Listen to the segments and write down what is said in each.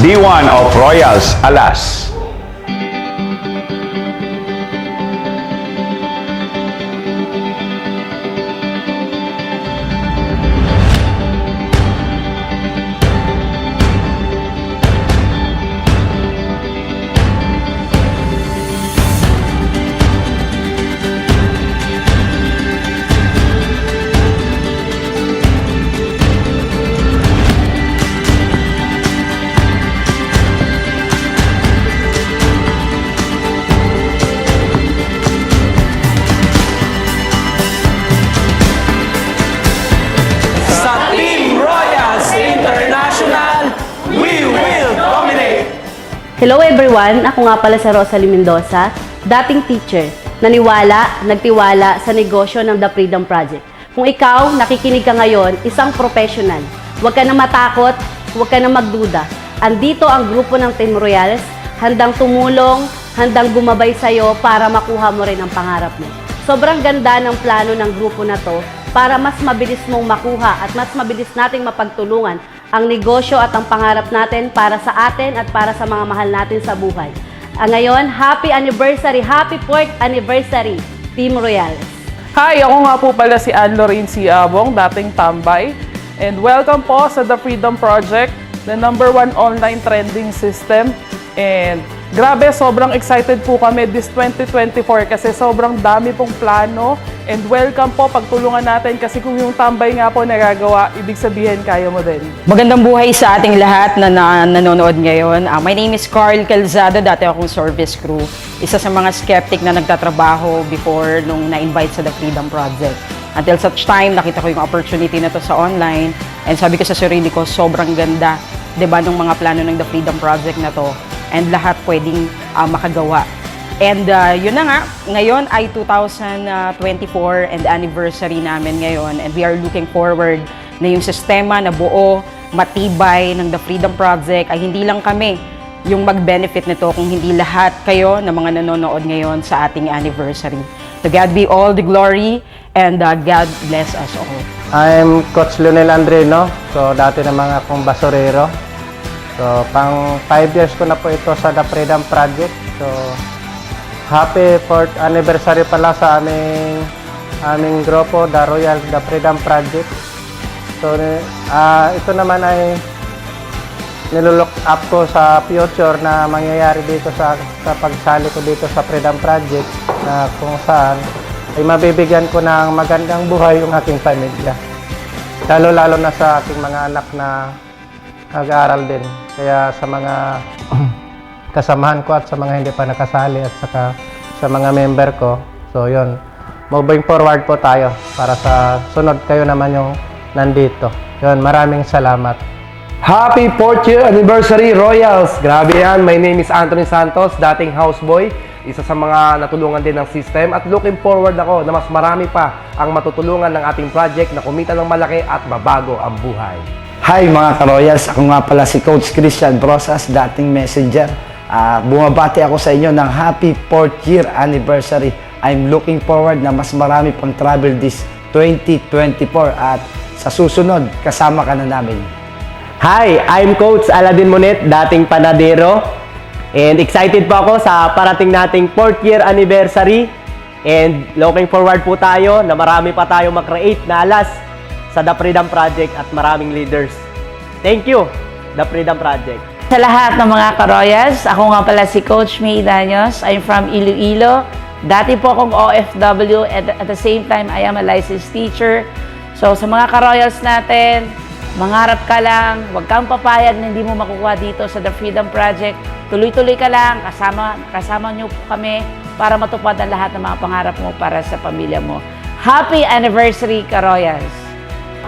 D1 of Royals Alas. Hello everyone! Ako nga pala si Rosalie Mendoza, dating teacher, nagtiwala sa negosyo ng The Freedom Project. Kung ikaw, nakikinig ka ngayon, isang professional, huwag ka na matakot, huwag ka na magduda. Andito ang grupo ng Team Royals, handang tumulong, handang gumabay sa'yo para makuha mo rin ang pangarap mo. Sobrang ganda ng plano ng grupo na to para mas mabilis mong makuha at mas mabilis nating mapagtulungan ang negosyo at ang pangarap natin para sa atin at para sa mga mahal natin sa buhay. Ngayon, happy anniversary, happy 4th anniversary, Team Royals. Hi, ako nga po pala si Ann Lorraine Siabong, dating tambay. And welcome po sa The Freedom Project, the #1 online trending system. And grabe, sobrang excited po kami this 2024 kasi sobrang dami pong plano. And welcome po, pagtulungan natin kasi kung yung tambay nga po nagagawa, ibig sabihin kaya mo din. Magandang buhay sa ating lahat na nanonood ngayon. My name is Carl Calzada, dati akong service crew. Isa sa mga skeptic na nagtatrabaho before nung na-invite sa The Freedom Project. Until such time, nakita ko yung opportunity na to sa online and sabi ko sa sarili ko, sobrang ganda, 'di ba, ng mga plano ng The Freedom Project na to. And lahat pwedeng makagawa. And yun na nga, ngayon ay 2024 and anniversary namin ngayon. And we are looking forward na yung sistema na buo, matibay ng The Freedom Project ay hindi lang kami yung mag-benefit nito, kung hindi lahat kayo na mga nanonood ngayon sa ating anniversary. To God be all the glory and God bless us all. I'm Coach Leonel Andreno, so dati na mga akong basurero. So, pang 5 years ko na po ito sa The Freedom Project. So, happy 4th anniversary pala sa aming grupo, The Royal The Freedom Project. So, ito naman ay nilulook up ko sa future na mangyayari dito sa pagsali ko dito sa Freedom Project, na kung saan ay mabibigyan ko ng magandang buhay yung aking pamilya. Lalo-lalo na sa aking mga anak na nag-aaral din. Kaya sa mga kasamahan ko at sa mga hindi pa nakasali at saka sa mga member ko. So yun, moving forward po tayo para sa sunod kayo naman yung nandito. Yun, maraming salamat. Happy 4th year anniversary Royals! Grabe yan, my name is Anthony Santos, dating houseboy. Isa sa mga natulungan din ng system at looking forward ako na mas marami pa ang matutulungan ng ating project na kumita ng malaki at mabago ang buhay. Hi mga ka-Royals, ako nga pala si Coach Christian Brosas, dating messenger. Bumabati ako sa inyo ng happy 4th year anniversary. I'm looking forward na mas marami pang travel this 2024 at sa susunod, kasama ka na namin. Hi, I'm Coach Aladin Monet, dating panadero. And excited po ako sa parating nating 4th year anniversary. And looking forward po tayo na marami pa tayo mag-create na alas sa The Freedom Project at maraming leaders. Thank you, The Freedom Project. Sa lahat ng mga ka-Royals, ako nga pala si Coach May Daños. I'm from Iloilo. Dati po akong OFW and at the same time, I am a licensed teacher. So sa mga ka-Royals natin, mangarap ka lang, huwag kang papayag na hindi mo makukuha dito sa The Freedom Project. Tuloy-tuloy ka lang, kasama nyo kami para matupad ang lahat ng mga pangarap mo para sa pamilya mo. Happy anniversary, ka-Royals!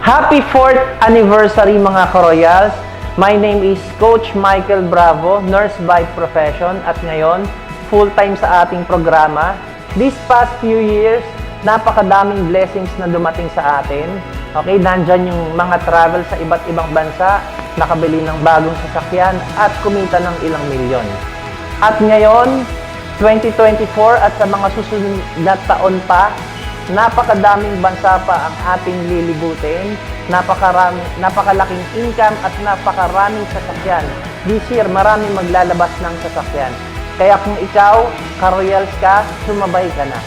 Happy 4th anniversary mga ka-Royals! My name is Coach Michael Bravo, nurse by profession at ngayon full-time sa ating programa. These past few years, napakadaming blessings na dumating sa atin. Okay, nandyan yung mga travel sa iba't ibang bansa, nakabili ng bagong sasakyan at kumita ng ilang milyon. At ngayon, 2024 at sa mga susunod na taon pa, napakadaming bansa pa ang ating lilibutin napakalaking income at napakaraming sasakyan. This year, marami maglalabas ng sasakyan. Kaya kung ikaw, ka-Royals ka, sumabay ka na.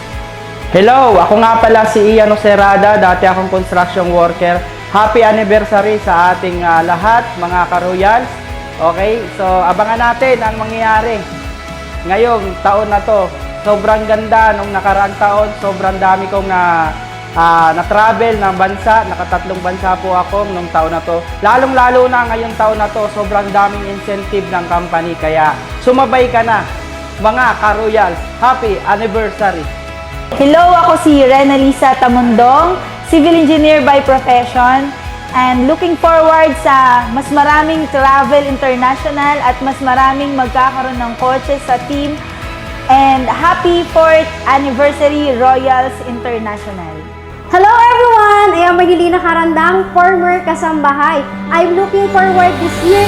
Hello, ako nga pala si Ian Ocerada, dati akong construction worker. Happy anniversary sa ating lahat, mga ka-Royals. Okay, so abangan natin ang mangyayari ngayong taon na to. Sobrang ganda nung nakaraang taon, sobrang dami kong na-travel ng bansa, nakatatlong bansa po ako nung taon na to. Lalong-lalo na ngayong taon na to, sobrang daming incentive ng company. Kaya sumabay ka na, mga ka-Royals. Happy anniversary! Hello, ako si Renalisa Tamundong, civil engineer by profession, and looking forward sa mas maraming travel international at mas maraming magkakaroon ng kotse sa team. And happy 4th anniversary Royals International. Hello everyone! I am Magdalena Karandang, former kasambahay. I'm looking forward this year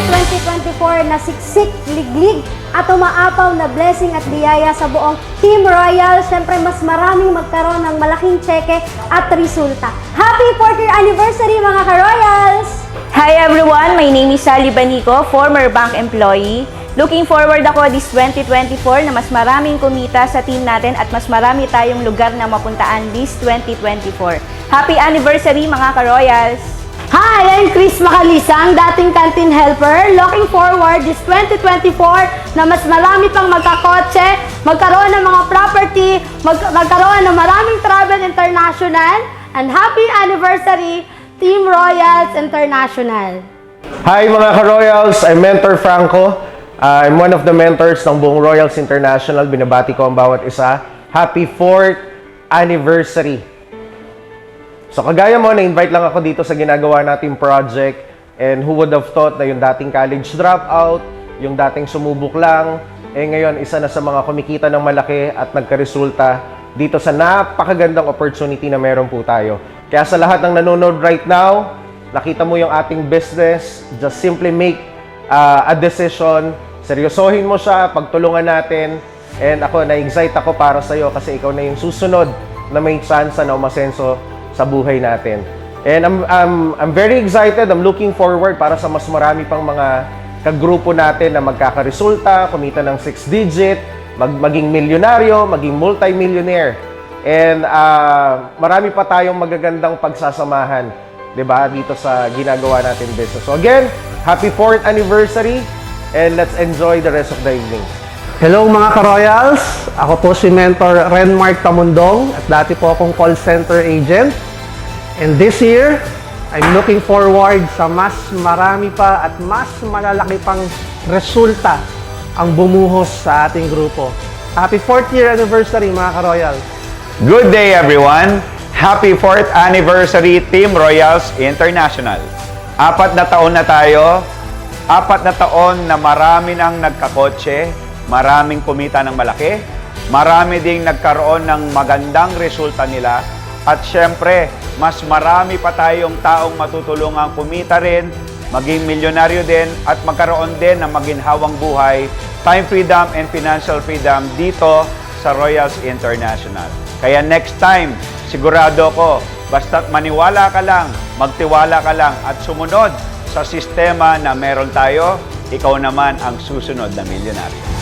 2024 na siksik, liglig at umaapaw na blessing at biyaya sa buong Team Royal. Siyempre mas maraming magkaroon ng malaking tseke at resulta. Happy 4th year anniversary mga ka-Royals! Hi everyone, my name is Sally Banico, former bank employee. Looking forward ako this 2024 na mas maraming kumita sa team natin at mas marami tayong lugar na mapuntaan this 2024. Happy anniversary mga ka-Royals! Hi, I'm Chris Macalisang, dating canteen helper. Looking forward this 2024 na mas marami pang magkakotse, magkaroon ng mga property, magkaroon ng maraming travel international, and happy anniversary Team Royals International! Hi mga ka-Royals, I'm Mentor Franco. I'm one of the mentors ng buong Royals International. Binabati ko ang bawat isa. Happy 4th anniversary! So kagaya mo, na-invite lang ako dito sa ginagawa nating project. And who would have thought na yung dating college dropout, yung dating sumubok lang, ngayon isa na sa mga kumikita ng malaki at nagkaresulta dito sa napakagandang opportunity na meron po tayo. Kaya sa lahat ng nanonood right now, nakita mo yung ating business, just simply make a decision. Seryosohin mo siya, pagtulungan natin. And ako, na-excite ako para sa'yo kasi ikaw na yung susunod na may chance na umasenso sa buhay natin. And I'm very excited. I'm looking forward para sa mas marami pang mga kagrupo natin na magkakaresulta, kumita ng 6-digit, maging milyonaryo, maging multi-millionaire. And marami pa tayong magagandang pagsasamahan, 'di ba, dito sa ginagawa natin business. So again, happy 4th anniversary and let's enjoy the rest of the evening. Hello mga ka-Royals! Ako po si Mentor Renmark Tamundong at dati po akong call center agent. And this year, I'm looking forward sa mas marami pa at mas malalaki pang resulta ang bumuhos sa ating grupo. Happy 4th year anniversary mga ka-Royals! Good day everyone! Happy 4th anniversary Team Royals International. 4 na taon na tayo. 4 na taon na marami nang nagkakotse, maraming kumita ng malaki, marami ding nagkaroon ng magandang resulta nila, at syempre, mas marami pa tayong taong matutulungang kumita rin, maging milyonaryo din, at magkaroon din ng maginhawang buhay, time freedom and financial freedom dito sa Royals International. Kaya next time, sigurado ko, basta't maniwala ka lang, magtiwala ka lang, at sumunod sa sistema na meron tayo, ikaw naman ang susunod na milyonaryo.